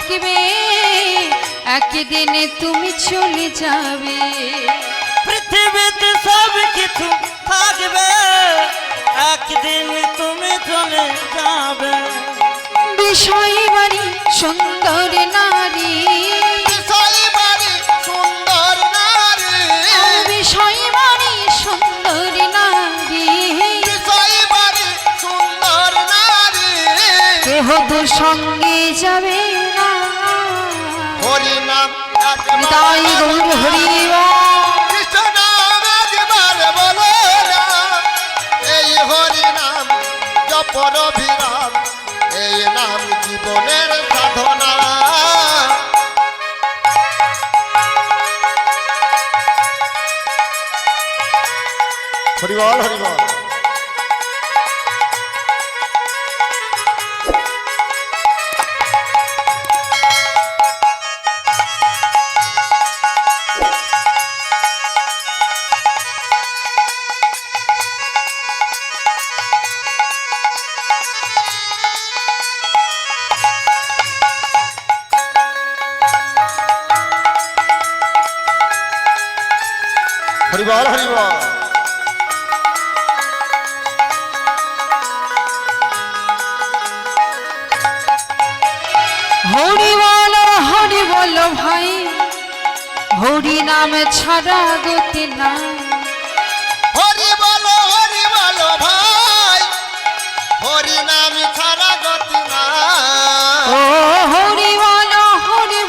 থাকবে, একদিন তুমি চলে যাবে। পৃথিবীতে সব কিছু থাকবে, একদিন তুমি চলে যাবে। বিষয় বাড়ি সুন্দর নারী, বিষয় বাড়ি সুন্দর নারী, বিষয় বাড়ি সুন্দর নারী, বিষয় বাড়ি সুন্দর নারী। কেহ তো সঙ্গে যাবে না। হরি নাম তাই গৌর হরি কৃষ্ণ নাম একবার বলো না, এই হরি নাম জপর অভিরাম, এই নাম জীবনের সাধনা। হরি বল হরি বল। হরি বল হরি বল। হরি বল ভাই, হরি নাম ছাড়া গতি না। হরি বলো ভাই, হরি নাম ছাড়া গতি না। ও হরি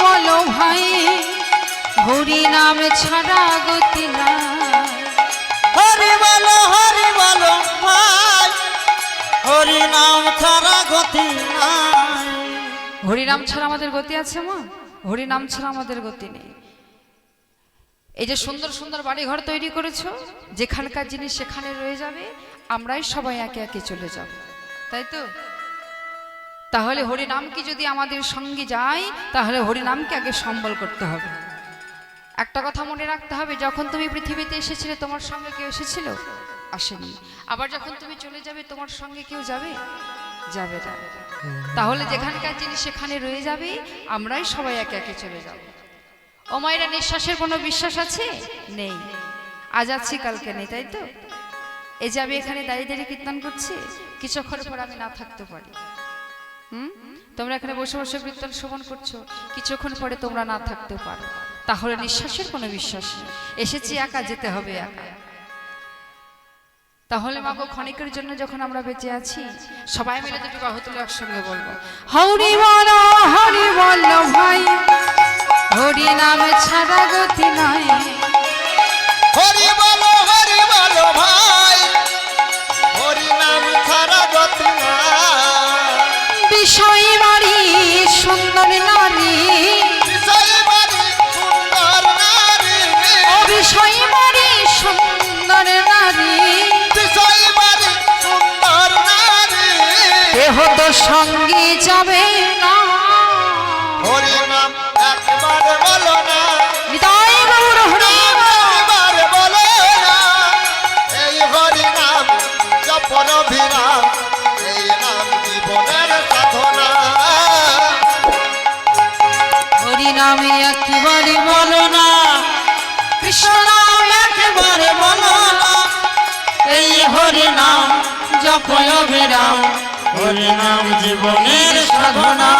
বল ভাই, হরি নাম ছাড়া গতি না। হরি বলো ভাই, হরি নাম ছাড়া গতি নাই। হরি নাম ছাড়া আমাদের গতি আছে মা? হরি নাম ছাড়া আমাদের গতি নেই। এই যে সুন্দর সুন্দর বাড়ি ঘর তৈরি করেছো, যেখানকার জিনিস সেখানে রয়ে যাবে, আমরাই সবাই একে একে চলে যাব, তাই তো? তাহলে হরি নাম কি যদি আমাদের সঙ্গে যায়, তাহলে হরি নামকে আগে সম্বল করতে হবে। একটা কথা মনে রাখতে হবে, যখন তুমি পৃথিবীতে এসেছিলে তোমার সঙ্গে কেউ এসেছিল? আসেনি। আবার যখন তুমি চলে যাবে তোমার সঙ্গে কেউ যাবে? যাবে না। তাহলে যেখানকার জিনিস সেখানে রয়ে যাবে, আমরাই সবাই একে একে চলে যাব। ও মায়েরা, নিঃশ্বাসের কোনো বিশ্বাস আছে? নেই। আজ আছি কালকে নেই, তাই তো? এই যে আমি এখানে দাঁড়িয়ে দাঁড়িয়ে কীর্তন করছি, কিছুক্ষণ পর আমি না থাকতে পারি। তোমরা এখানে বসে বসে কীর্তন শ্রবণ করছো, কিছুক্ষণ পরে তোমরা না থাকতে পারো। তাহলে নিঃশ্বাসের কোনো বিশ্বাস নেই। এসেছি একা, যেতে হবে একা। তাহলে মাগো, ক্ষণিকের জন্য যখন আমরা বেঁচে আছি, সবাই মিলে দুটো বাহু তুলে একসঙ্গে বলবো, হরি বল ভাই, হরি নাম ছাড়া গতি নাই। হরি বলো ভাই, হরি নাম ছাড়া গতি না। বিষয় বাড়ি সুন্দর নারী, বিষয় বাড়ি সুন্দর নারী, বিষয় বাড়ি সুন্দর নারী, বিষয় বাড়ি সুন্দর নারী। কেহ তো সঙ্গে যাবে না। হরি নাম একবার বলো না, তাই গৌর হরি একবার বলো না, এই হরি নাম জপর অভিরাম, এই নাম জীবনের সাধনা। হরি নামে একবারে বলো না, কৃষ্ণ নাম একবারে বলো না, এই হরি নাম জপ অবিরাম, হরি নাম জীবনের সাধনা।